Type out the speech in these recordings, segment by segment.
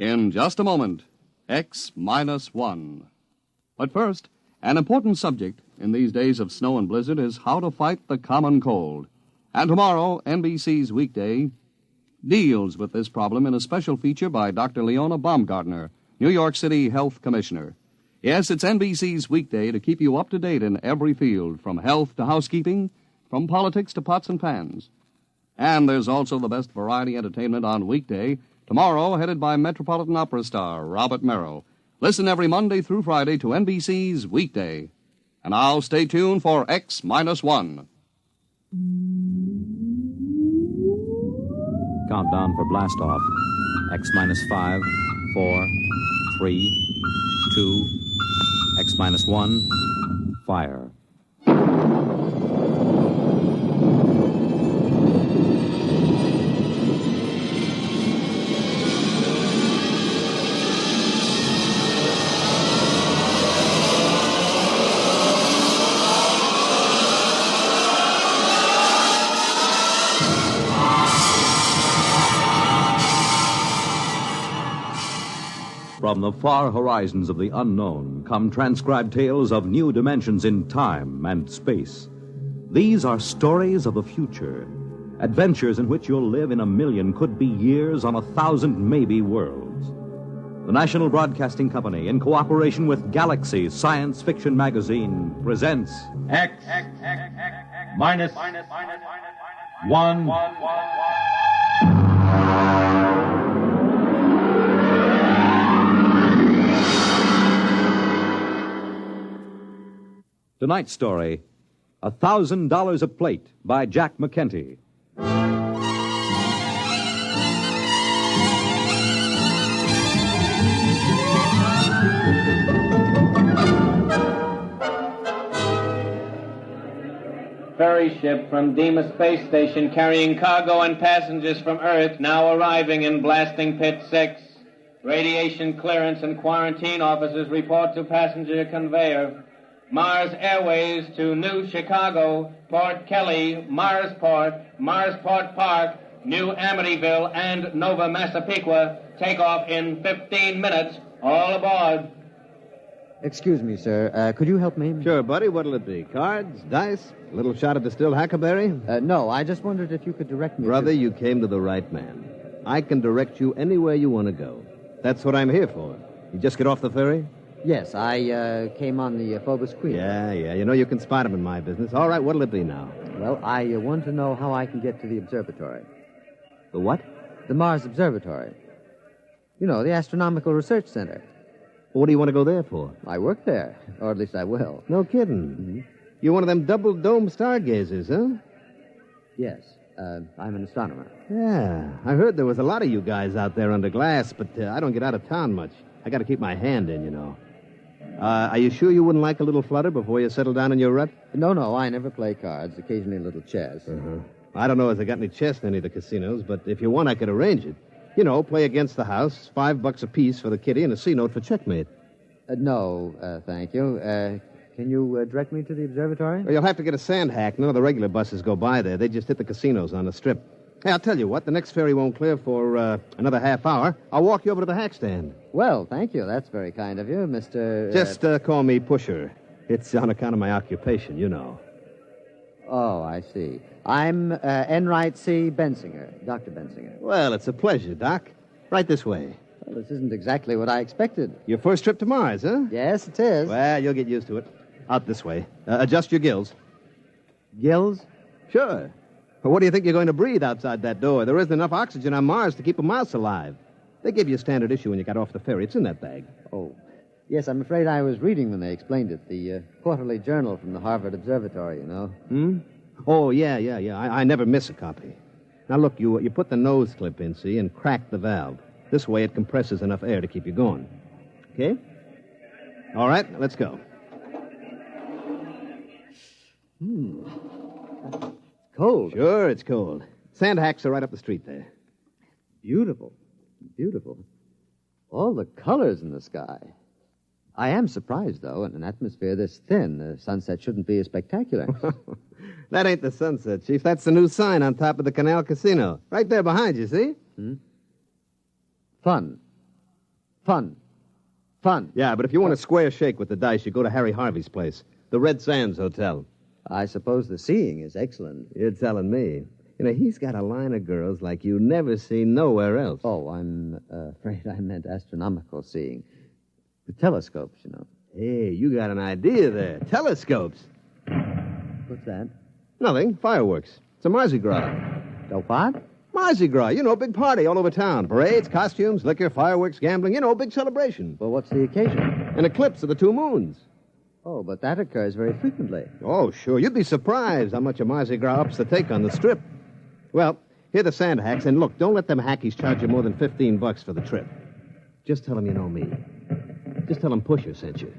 In just a moment, X-1. But first, an important subject in these days of snow and blizzard is how to fight the common cold. And tomorrow, NBC's Weekday deals with this problem in a special feature by Dr. Leona Baumgartner, New York City Health Commissioner. Yes, it's NBC's Weekday to keep you up to date in every field, from health to housekeeping, from politics to pots and pans. And there's also the best variety entertainment on Weekday, tomorrow headed by Metropolitan Opera star Robert Merrill. Listen every Monday through Friday to NBC's Weekday. And now stay tuned for X-1. Countdown for blast off. X-5, 4, 3, 2, X-1, fire. From the far horizons of the unknown come transcribed tales of new dimensions in time and space. These are stories of the future, adventures in which you'll live in a million, could be years, on 1,000 maybe worlds. The National Broadcasting Company, in cooperation with Galaxy Science Fiction Magazine, presents X-1. Tonight's story, $1,000 a Plate by Jack McKenty. Ferry ship from Deimos Space Station carrying cargo and passengers from Earth now arriving in Blasting Pit 6. Radiation clearance and quarantine officers report to passenger conveyor. Mars Airways to New Chicago, Port Kelly, Marsport, Marsport Park, New Amityville, and Nova Massapequa take off in 15 minutes. All aboard. Excuse me, sir. Could you help me? Sure, buddy. What'll it be? Cards? Dice? A little shot of distilled huckleberry? No, I just wondered if you could direct me Brother, you came to the right man. I can direct you anywhere you want to go. That's what I'm here for. You just get off the ferry? Yes, I came on the Phobos Queen. Yeah. You know you can spot him in my business. All right, what'll it be now? Well, I want to know how I can get to the observatory. The what? The Mars Observatory. You know, the Astronomical Research Center. What do you want to go there for? I work there, or at least I will. No kidding. Mm-hmm. You're one of them double-dome stargazers, huh? Yes, I'm an astronomer. Yeah, I heard there was a lot of you guys out there under glass, but I don't get out of town much. I got to keep my hand in, you know. Are you sure you wouldn't like a little flutter before you settle down in your rut? No, I never play cards. Occasionally a little chess. Uh-huh. I don't know if they got any chess in any of the casinos, but if you want, I could arrange it. You know, play against the house, $5 apiece for the kitty, and a C-note for checkmate. No, thank you. Can you direct me to the observatory? Well, you'll have to get a sand hack. None of the regular buses go by there. They just hit the casinos on the strip. Hey, I'll tell you what. The next ferry won't clear for another half hour. I'll walk you over to the hack stand. Well, thank you. That's very kind of you, Mr. Just call me Pusher. It's on account of my occupation, you know. Oh, I see. I'm Enright C. Bensinger, Dr. Bensinger. Well, it's a pleasure, Doc. Right this way. Well, this isn't exactly what I expected. Your first trip to Mars, huh? Yes, it is. Well, you'll get used to it. Out this way. Adjust your gills. Gills? Sure. But what do you think you're going to breathe outside that door? There isn't enough oxygen on Mars to keep a mouse alive. They gave you a standard issue when you got off the ferry. It's in that bag. Oh. Yes, I'm afraid I was reading when they explained it. The quarterly journal from the Harvard Observatory, you know. Oh, yeah. I never miss a copy. Now, look, you put the nose clip in, see, and crack the valve. This way it compresses enough air to keep you going. Okay? All right, let's go. Cold. Sure, it's cold. Sand hacks are right up the street there. Beautiful. All the colors in the sky. I am surprised, though, in an atmosphere this thin, the sunset shouldn't be as spectacular. That ain't the sunset, Chief. That's the new sign on top of the Canal Casino. Right there behind you, see? Fun. Fun. Fun. Yeah, but if you want a square shake with the dice, you go to Harry Harvey's place, the Red Sands Hotel. I suppose the seeing is excellent. You're telling me. You know, he's got a line of girls like you never see nowhere else. Oh, I'm afraid I meant astronomical seeing. With telescopes, you know. Hey, you got an idea there. Telescopes. What's that? Nothing. Fireworks. It's a Mardi Gras. Oh, what? Mardi Gras. You know, big party all over town. Parades, costumes, liquor, fireworks, gambling. You know, big celebration. Well, what's the occasion? An eclipse of the two moons. Oh, but that occurs very frequently. Oh, sure. You'd be surprised how much a Mardi Gras ups the take on the strip. Well, here are the sand hacks, and look, don't let them hackies charge you more than $15 for the trip. Just tell them you know me. Just tell them Pusher sent you.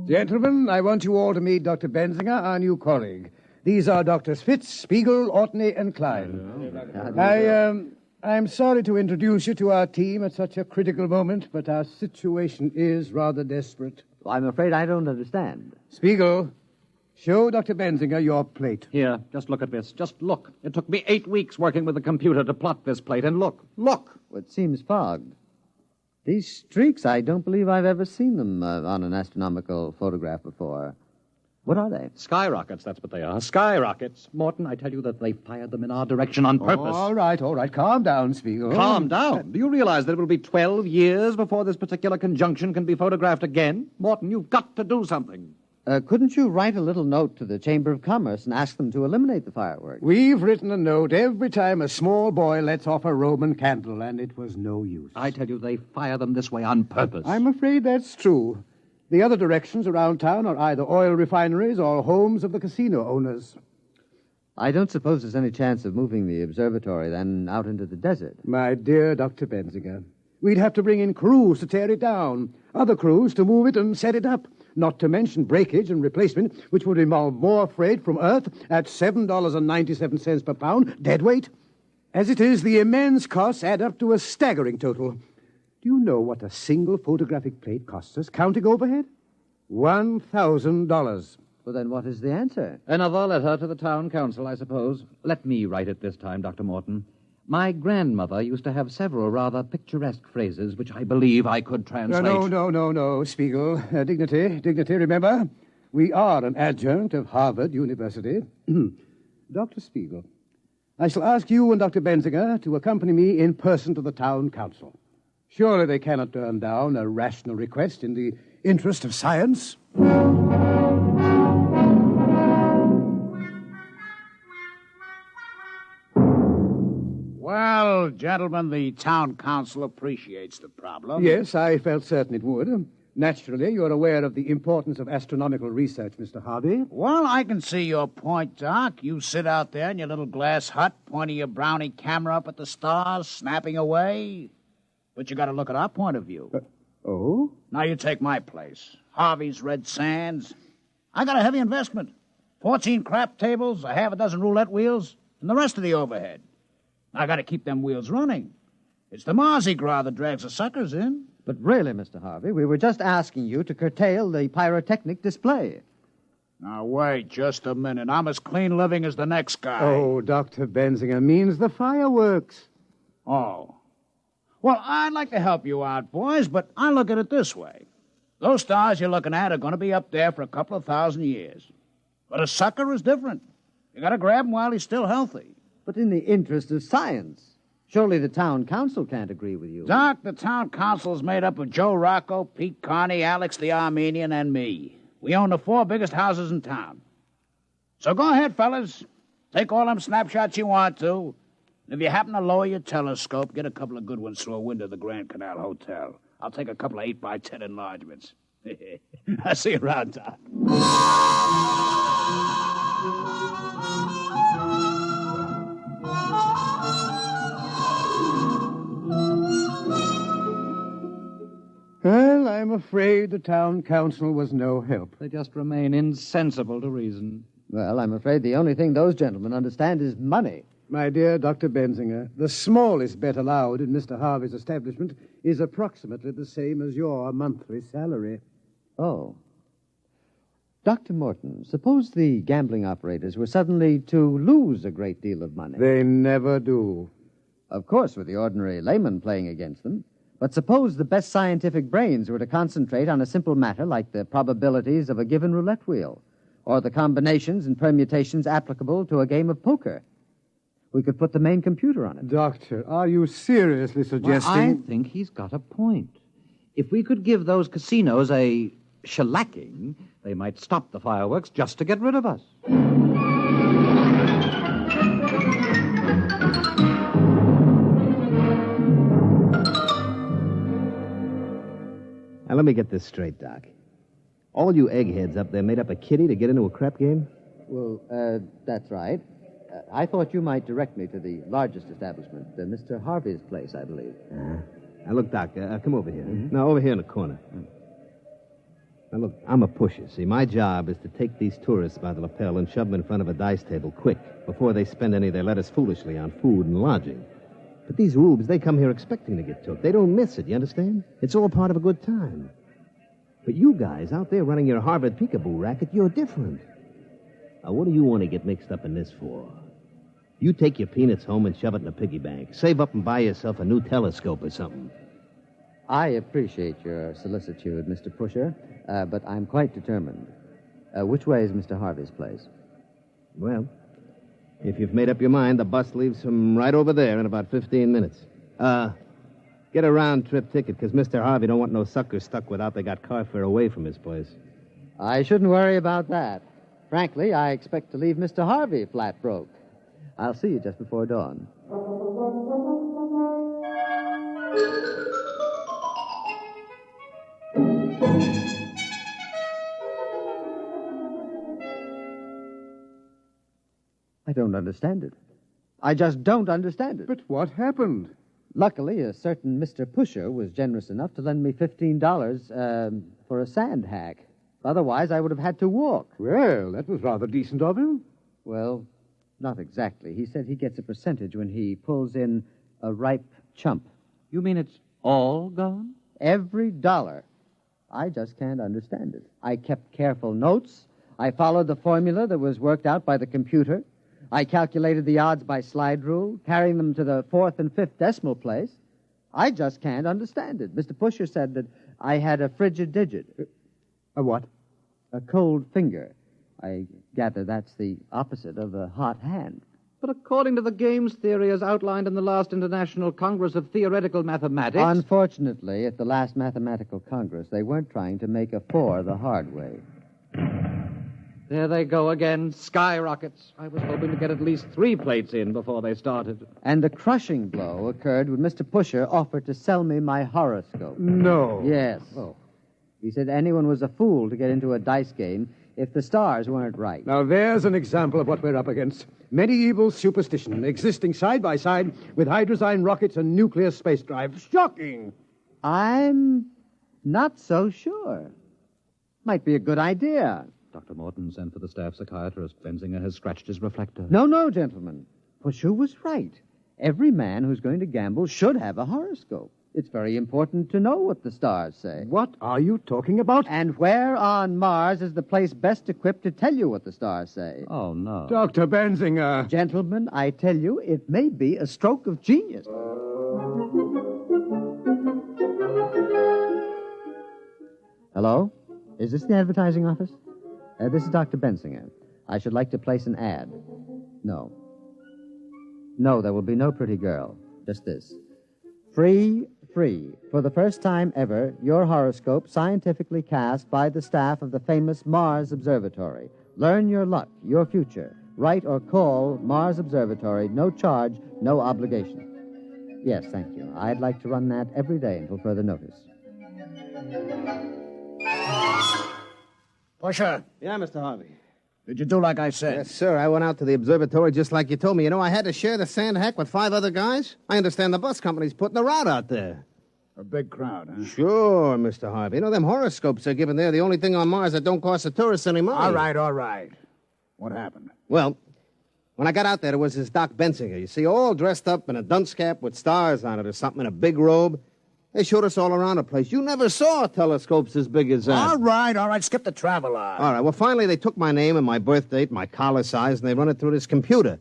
Gentlemen, I want you all to meet Dr. Benzinger, our new colleague. These are Doctors Fitz, Spiegel, Ortney, and Klein. I'm sorry to introduce you to our team at such a critical moment, but our situation is rather desperate. I'm afraid I don't understand. Spiegel, show Dr. Benzinger your plate. Here, just look at this. Just look. It took me 8 weeks working with the computer to plot this plate, and look. Look! It seems fogged. These streaks, I don't believe I've ever seen them on an astronomical photograph before. What are they? Skyrockets, that's what they are. Skyrockets. Morton, I tell you that they fired them in our direction on purpose. All right. Calm down, Spiegel. Calm down. Do you realize that it will be 12 years before this particular conjunction can be photographed again? Morton, you've got to do something. Couldn't you write a little note to the Chamber of Commerce and ask them to eliminate the fireworks? We've written a note every time a small boy lets off a Roman candle, and it was no use. I tell you, they fire them this way on purpose. I'm afraid that's true. The other directions around town are either oil refineries or homes of the casino owners. I don't suppose there's any chance of moving the observatory, then, out into the desert. My dear Dr. Benzinger, we'd have to bring in crews to tear it down, other crews to move it and set it up, not to mention breakage and replacement, which would involve more freight from Earth at $7.97 per pound, dead weight. As it is, the immense costs add up to a staggering total. Do you know what a single photographic plate costs us, counting overhead? $1,000. Well, then what is the answer? Another letter to the town council, I suppose. Let me write it this time, Dr. Morton. My grandmother used to have several rather picturesque phrases which I believe I could translate. No, Spiegel. Dignity, remember? We are an adjunct of Harvard University. Dr. Spiegel, I shall ask you and Dr. Benzinger to accompany me in person to the town council. Surely they cannot turn down a rational request in the interest of science. Well, gentlemen, the town council appreciates the problem. Yes, I felt certain it would. Naturally, you're aware of the importance of astronomical research, Mr. Harvey. Well, I can see your point, Doc. You sit out there in your little glass hut, pointing your brownie camera up at the stars, snapping away. But you got to look at our point of view. Oh? Now you take my place. Harvey's Red Sands. I got a heavy investment. 14 crap tables, a half a dozen roulette wheels, and the rest of the overhead. I got to keep them wheels running. It's the Mardi Gras that drags the suckers in. But really, Mr. Harvey, we were just asking you to curtail the pyrotechnic display. Now, wait just a minute. I'm as clean living as the next guy. Oh, Dr. Benzinger means the fireworks. Oh. Well, I'd like to help you out, boys, but I look at it this way. Those stars you're looking at are going to be up there for a couple of thousand years. But a sucker is different. You got to grab him while he's still healthy. But in the interest of science, surely the town council can't agree with you. Doc, the town council is made up of Joe Rocco, Pete Carney, Alex the Armenian, and me. We own the 4 biggest houses in town. So go ahead, fellas. Take all them snapshots you want to. And if you happen to lower your telescope, get a couple of good ones through a window of the Grand Canal Hotel. I'll take a couple of 8x10 enlargements. I'll see you around, Doc. Well, I'm afraid the town council was no help. They just remain insensible to reason. Well, I'm afraid the only thing those gentlemen understand is money. My dear Dr. Benzinger, the smallest bet allowed in Mr. Harvey's establishment is approximately the same as your monthly salary. Oh. Dr. Morton, suppose the gambling operators were suddenly to lose a great deal of money. They never do. Of course, with the ordinary layman playing against them. But suppose the best scientific brains were to concentrate on a simple matter like the probabilities of a given roulette wheel, or the combinations and permutations applicable to a game of poker. We could put the main computer on it. Doctor, are you seriously suggesting... Well, I think he's got a point. If we could give those casinos a shellacking, they might stop the fireworks just to get rid of us. Now, let me get this straight, Doc. All you eggheads up there made up a kitty to get into a crap game? Well, that's right. I thought you might direct me to the largest establishment, Mr. Harvey's place, I believe. Now, look, Doc, come over here. No, over here in the corner. Now, look, I'm a pusher. See, my job is to take these tourists by the lapel and shove them in front of a dice table quick before they spend any of their letters foolishly on food and lodging. But these rubes, they come here expecting to get took. They don't miss it, you understand? It's all part of a good time. But you guys out there running your Harvard peekaboo racket, you're different. Now, what do you want to get mixed up in this for? You take your peanuts home and shove it in a piggy bank. Save up and buy yourself a new telescope or something. I appreciate your solicitude, Mr. Pusher, but I'm quite determined. Which way is Mr. Harvey's place? Well, if you've made up your mind, the bus leaves from right over there in about 15 minutes. Get a round-trip ticket, because Mr. Harvey don't want no suckers stuck without they got car fare away from his place. I shouldn't worry about that. Frankly, I expect to leave Mr. Harvey flat broke. I'll see you just before dawn. I don't understand it. I just don't understand it. But what happened? Luckily, a certain Mr. Pusher was generous enough to lend me $15 for a sand hack. Otherwise, I would have had to walk. Well, that was rather decent of him. Well, not exactly. He said he gets a percentage when he pulls in a ripe chump. You mean it's all gone? Every dollar. I just can't understand it. I kept careful notes. I followed the formula that was worked out by the computer. I calculated the odds by slide rule, carrying them to the 4th and 5th decimal place. I just can't understand it. Mr. Pusher said that I had a frigid digit. A what? A cold finger. I gather that's the opposite of a hot hand. But according to the games theory as outlined in the last International Congress of Theoretical Mathematics... Unfortunately, at the last Mathematical Congress, they weren't trying to make a 4 the hard way. There they go again, skyrockets. I was hoping to get at least 3 plates in before they started. And the crushing blow occurred when Mr. Pusher offered to sell me my horoscope. No. Yes. Oh. He said anyone was a fool to get into a dice game if the stars weren't right. Now, there's an example of what we're up against. Medieval superstition existing side by side with hydrozyme rockets and nuclear space drive. Shocking! I'm not so sure. Might be a good idea. Dr. Morton sent for the staff psychiatrist. Benzinger has scratched his reflector. No, gentlemen. Pusher was right. Every man who's going to gamble should have a horoscope. It's very important to know what the stars say. What are you talking about? And where on Mars is the place best equipped to tell you what the stars say? Oh, no. Dr. Benzinger. Gentlemen, I tell you, it may be a stroke of genius. Hello? Is this the advertising office? This is Dr. Benzinger. I should like to place an ad. No. No, there will be no pretty girl. Just this. Free. For the first time ever, your horoscope scientifically cast by the staff of the famous Mars Observatory. Learn your luck, your future. Write or call Mars Observatory. No charge, no obligation. Yes, thank you. I'd like to run that every day until further notice. Pusher, Yeah, Mr. Harvey. did you do like I said? Yes, sir. I went out to the observatory just like you told me. You know, I had to share the sand hack with 5 other guys. I understand the bus company's putting a route out there. A big crowd, huh? Sure, Mr. Harvey. You know, them horoscopes they're giving there, the only thing on Mars that don't cost the tourists any money. All right. What happened? Well, when I got out there was this Doc Benzinger, you see, all dressed up in a dunce cap with stars on it or something, in a big robe. They showed us all around the place. You never saw telescopes as big as that. All right. Skip the travel art. All right, well, finally they took my name and my birth date, my collar size, and they run it through this computer.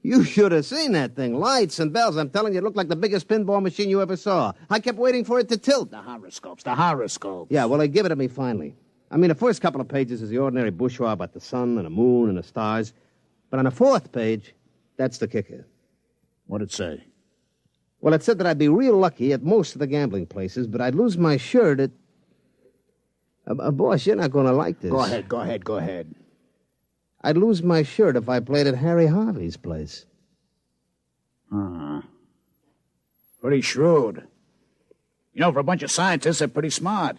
You should have seen that thing. Lights and bells. I'm telling you, it looked like the biggest pinball machine you ever saw. I kept waiting for it to tilt. The horoscopes. Yeah, well, they give it to me finally. I mean, the first couple of pages is the ordinary bourgeois about the sun and the moon and the stars. But on the fourth page, that's the kicker. What'd it say? Well, it said that I'd be real lucky at most of the gambling places, but I'd lose my shirt at... boss, you're not going to like this. Go ahead. I'd lose my shirt if I played at Harry Harvey's place. Pretty shrewd. You know, for a bunch of scientists, they're pretty smart.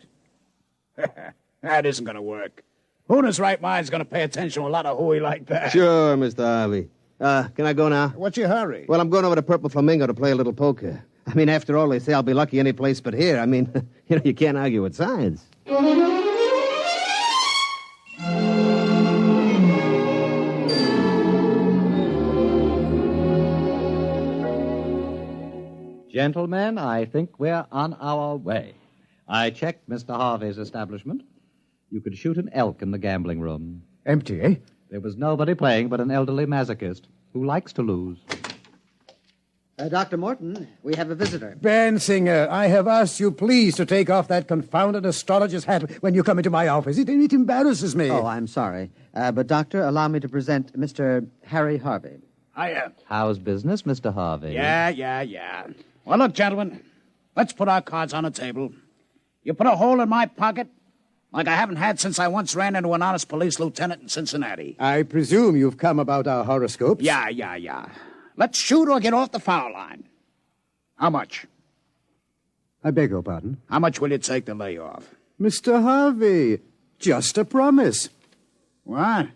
That isn't going to work. Who in his right mind is going to pay attention to a lot of hooey like that? Sure, Mr. Harvey. Can I go now? What's your hurry? Well, I'm going over to Purple Flamingo to play a little poker. I mean, after all, they say I'll be lucky any place but here. I mean, you can't argue with science. Gentlemen, I think we're on our way. I checked Mr. Harvey's establishment. You could shoot an elk in the gambling room. Empty, eh? There was nobody playing but an elderly masochist who likes to lose. Dr. Morton, we have a visitor. Bensinger, I have asked you please to take off that confounded astrologer's hat when you come into my office. It embarrasses me. Oh, I'm sorry. But, Doctor, allow me to present Mr. Harry Harvey. Hiya. How's business, Mr. Harvey? Yeah. Well, look, gentlemen, let's put our cards on the table. You put a hole in my pocket like I haven't had since I once ran into an honest police lieutenant in Cincinnati. I presume you've come about our horoscopes. Yeah. Let's shoot or get off the foul line. How much? I beg your pardon? How much will you take to lay off? Mr. Harvey, just a promise. What?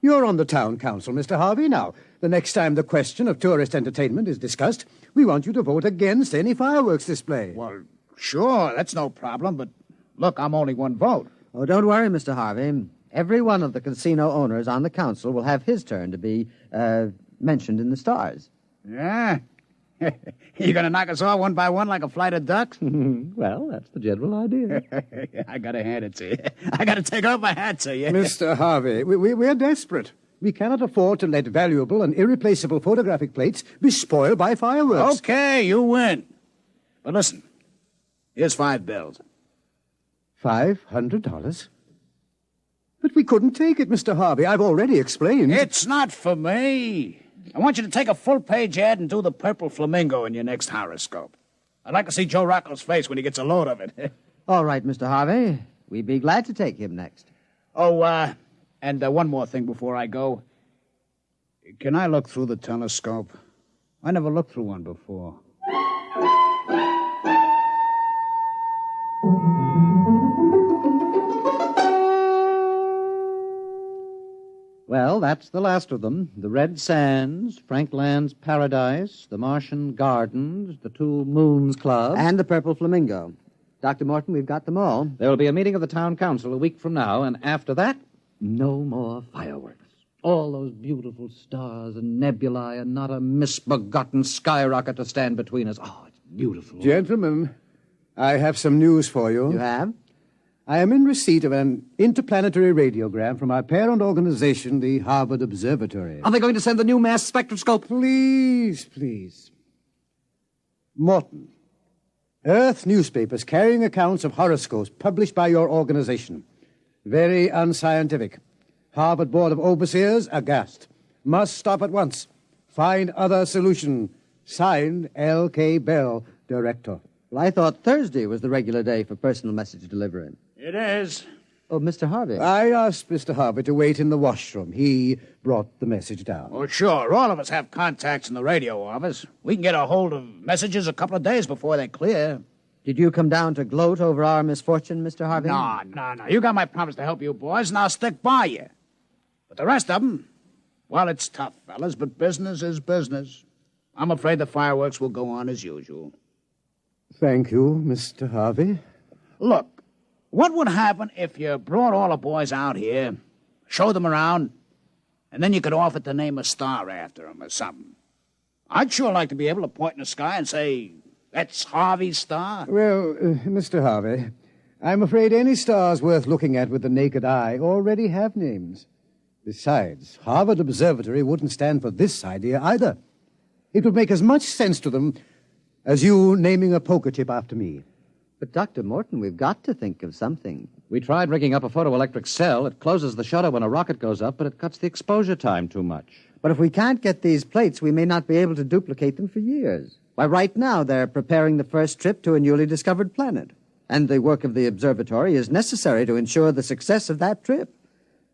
You're on the town council, Mr. Harvey. Now, the next time the question of tourist entertainment is discussed, we want you to vote against any fireworks display. Well, sure, that's no problem, but look, I'm only one vote. Oh, don't worry, Mr. Harvey. Every one of the casino owners on the council will have his turn to be mentioned in the stars. Yeah? You going to knock us all one by one like a flight of ducks? Well, that's the general idea. I got to hand it to you. I got to take off my hat to you. Mr. Harvey, we're desperate. We cannot afford to let valuable and irreplaceable photographic plates be spoiled by fireworks. Okay, you win. But listen, here's $5. $500? But we couldn't take it, Mr. Harvey. I've already explained. It's not for me. I want you to take a full-page ad and do the Purple Flamingo in your next horoscope. I'd like to see Joe Rocco's face when he gets a load of it. All right, Mr. Harvey. We'd be glad to take him next. Oh, and one more thing before I go. Can I look through the telescope? I never looked through one before. Well, that's the last of them. The Red Sands, Frank Land's Paradise, the Martian Gardens, the Two Moons Club. And the Purple Flamingo. Dr. Morton, we've got them all. There will be a meeting of the town council a week from now, and after that, no more fireworks. All those beautiful stars and nebulae and not a misbegotten skyrocket to stand between us. Oh, it's beautiful. Gentlemen, I have some news for you. You have? I am in receipt of an interplanetary radiogram from our parent organization, the Harvard Observatory. Are they going to send the new mass spectroscope? Please. Morton, Earth newspapers carrying accounts of horoscopes published by your organization. Very unscientific. Harvard Board of Overseers aghast. Must stop at once. Find other solution. Signed, L.K. Bell, Director. Well, I thought Thursday was the regular day for personal message delivery. It is. Oh, Mr. Harvey. I asked Mr. Harvey to wait in the washroom. He brought the message down. Oh, sure. All of us have contacts in the radio office. We can get a hold of messages a couple of days before they clear. Did you come down to gloat over our misfortune, Mr. Harvey? No. You got my promise to help you boys, and I'll stick by you. But the rest of them, well, it's tough, fellas, but business is business. I'm afraid the fireworks will go on as usual. Thank you, Mr. Harvey. Look, what would happen if you brought all the boys out here, showed them around, and then you could offer to name a star after them or something? I'd sure like to be able to point in the sky and say, That's Harvey's star? Well, Mr. Harvey, I'm afraid any stars worth looking at with the naked eye already have names. Besides, Harvard Observatory wouldn't stand for this idea either. It would make as much sense to them as you naming a poker chip after me. But, Dr. Morton, we've got to think of something. We tried rigging up a photoelectric cell. It closes the shutter when a rocket goes up, but it cuts the exposure time too much. But if we can't get these plates, we may not be able to duplicate them for years. Why, right now they're preparing the first trip to a newly discovered planet. And the work of the observatory is necessary to ensure the success of that trip.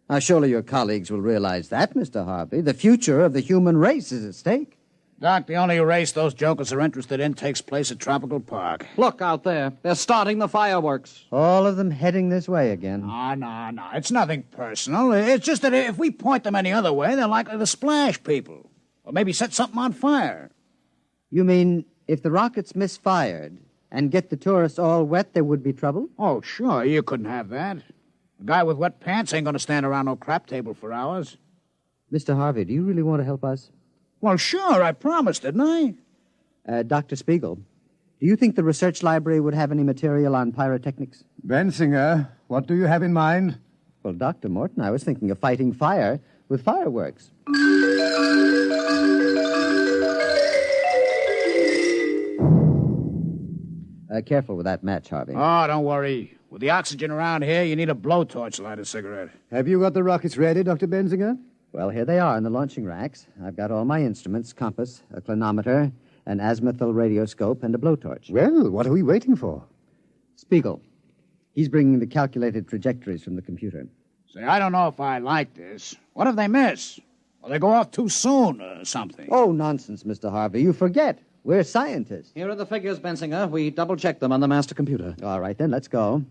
Now, surely your colleagues will realize that, Mr. Harvey. The future of the human race is at stake. Doc, the only race those jokers are interested in takes place at Tropical Park. Look out there. They're starting the fireworks. All of them heading this way again. No. It's nothing personal. It's just that if we point them any other way, they're likely to splash people. Or maybe set something on fire. You mean if the rockets misfired and get the tourists all wet, there would be trouble? Oh, sure. You couldn't have that. A guy with wet pants ain't going to stand around no crap table for hours. Mr. Harvey, do you really want to help us? Well, sure. I promised, didn't I? Dr. Spiegel, do you think the research library would have any material on pyrotechnics? Bensinger, what do you have in mind? Well, Dr. Morton, I was thinking of fighting fire with fireworks. Careful with that match, Harvey. Oh, don't worry. With the oxygen around here, you need a blowtorch to light a cigarette. Have you got the rockets ready, Dr. Bensinger? Well, here they are in the launching racks. I've got all my instruments, compass, a clinometer, an azimuthal radioscope, and a blowtorch. Well, what are we waiting for? Spiegel. He's bringing the calculated trajectories from the computer. Say, I don't know if I like this. What if they miss? Or they go off too soon or something? Oh, nonsense, Mr. Harvey. You forget. We're scientists. Here are the figures, Bensinger. We double-checked them on the master computer. All right, then, let's go.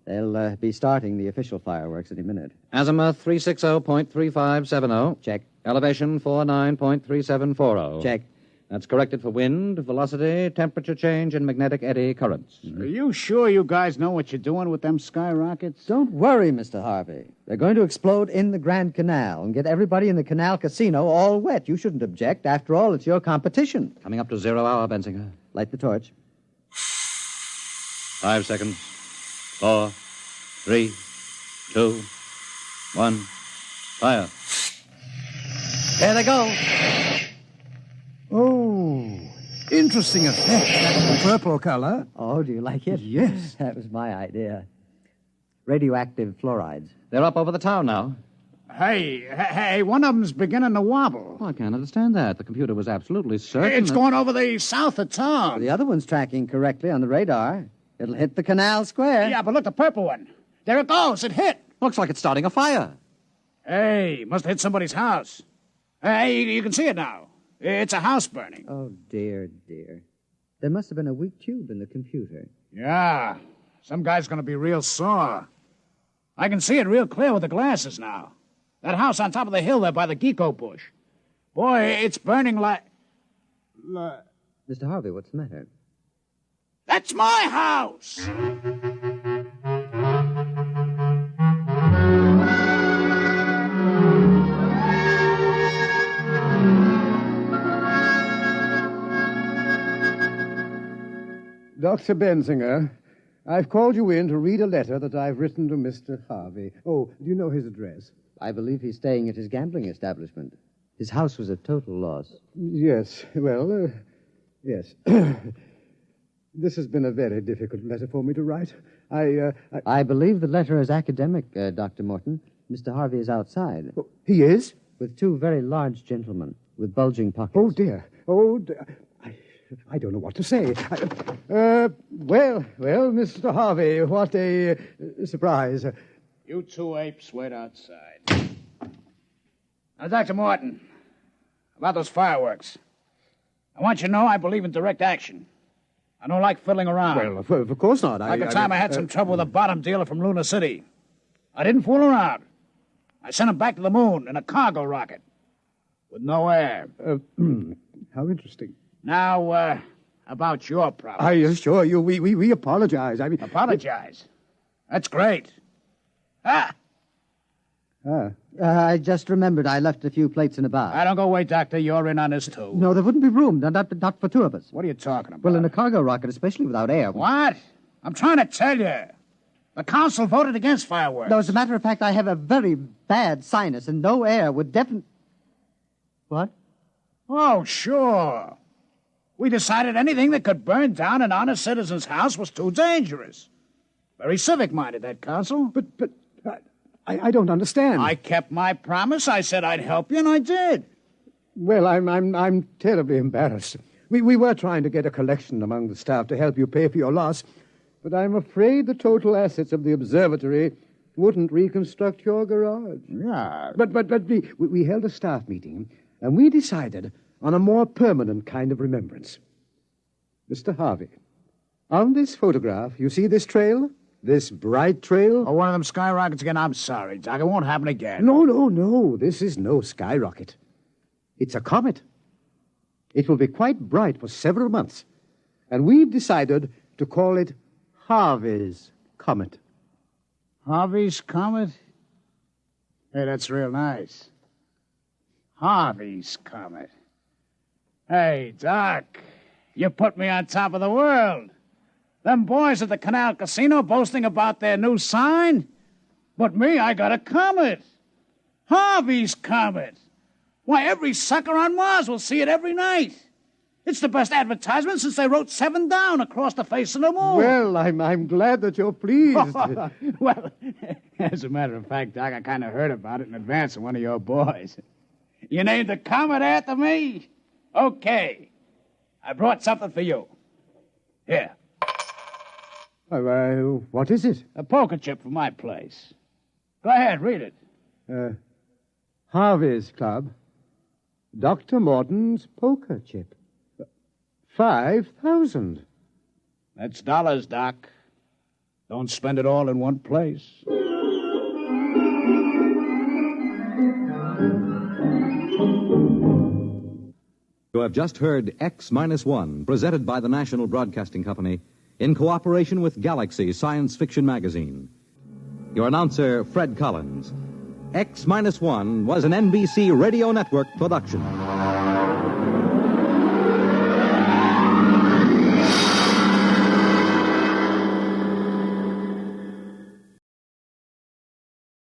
They'll be starting the official fireworks any minute. Azimuth 360.3570. Check. Elevation 49.3740. Check. That's corrected for wind, velocity, temperature change, and magnetic eddy currents. Are you sure you guys know what you're doing with them skyrockets? Don't worry, Mr. Harvey. They're going to explode in the Grand Canal and get everybody in the Canal Casino all wet. You shouldn't object. After all, it's your competition. Coming up to 0 hour, Bensinger. Light the torch. 5 seconds. 4, 3, 2, 1. Fire. There they go. Oh, interesting effect. That purple color. Oh, do you like it? Yes. That was my idea. Radioactive fluorides. They're up over the town now. Hey, one of them's beginning to wobble. Oh, I can't understand that. The computer was absolutely certain. It's going over the south of town. The other one's tracking correctly on the radar. It'll hit the canal square. Yeah, but look, the purple one. There it goes. It hit. Looks like it's starting a fire. Hey, must have hit somebody's house. Hey, you can see it now. It's a house burning. Oh, dear, dear. There must have been a weak tube in the computer. Yeah, some guy's going to be real sore. I can see it real clear with the glasses now. That house on top of the hill there by the Geeko bush. Boy, it's burning like... Mr. Harvey, what's the matter? That's my house! Dr. Bensinger, I've called you in to read a letter that I've written to Mr. Harvey. Oh, do you know his address? I believe he's staying at his gambling establishment. His house was a total loss. Yes, well, yes. This has been a very difficult letter for me to write. I believe the letter is academic, Dr. Morton. Mr. Harvey is outside. Oh, he is? With two very large gentlemen with bulging pockets. Oh, dear. Oh, dear. I don't know what to say. Well, Mr. Harvey, what a surprise. You two apes wait outside. Now, Dr. Morton, about those fireworks. I want you to know I believe in direct action. I don't like fiddling around. Well, of course not. Like the time I had some trouble with a bottom dealer from Luna City. I didn't fool around. I sent him back to the moon in a cargo rocket. With no air. How interesting. Now, about your problem. I assure you, we apologize. Apologize? That's great. I just remembered I left a few plates in a bar. I don't go away, Doctor. You're in on this, too. No, there wouldn't be room. Not for two of us. What are you talking about? Well, in a cargo rocket, especially without air. What? I'm trying to tell you. The council voted against fireworks. No, as a matter of fact, I have a very bad sinus, and no air would definitely... What? Oh, sure. We decided anything that could burn down an honest citizen's house was too dangerous. Very civic-minded, that council. But I don't understand. I kept my promise. I said I'd help you, and I did. Well, I'm terribly embarrassed. We were trying to get a collection among the staff to help you pay for your loss, but I'm afraid the total assets of the observatory wouldn't reconstruct your garage. Yeah. But we held a staff meeting, and we decided on a more permanent kind of remembrance. Mr. Harvey, on this photograph, you see this trail? This bright trail? Oh, one of them skyrockets again? I'm sorry, Doc. It won't happen again. No. This is no skyrocket. It's a comet. It will be quite bright for several months. And we've decided to call it Harvey's Comet. Harvey's Comet? Hey, that's real nice. Harvey's Comet. Hey, Doc, you put me on top of the world. Them boys at the Canal Casino boasting about their new sign. But me, I got a comet. Harvey's Comet. Why, every sucker on Mars will see it every night. It's the best advertisement since they wrote 7 down across the face of the moon. Well, I'm glad that you're pleased. Well, as a matter of fact, Doc, I kind of heard about it in advance of one of your boys. You named the comet after me? Okay. I brought something for you. Here. What is it? A poker chip from my place. Go ahead, read it. Harvey's Club. Dr. Morton's poker chip. 5,000. That's dollars, Doc. Don't spend it all in one place. You have just heard X-One, presented by the National Broadcasting Company in cooperation with Galaxy Science Fiction Magazine. Your announcer, Fred Collins. X-One was an NBC Radio Network production.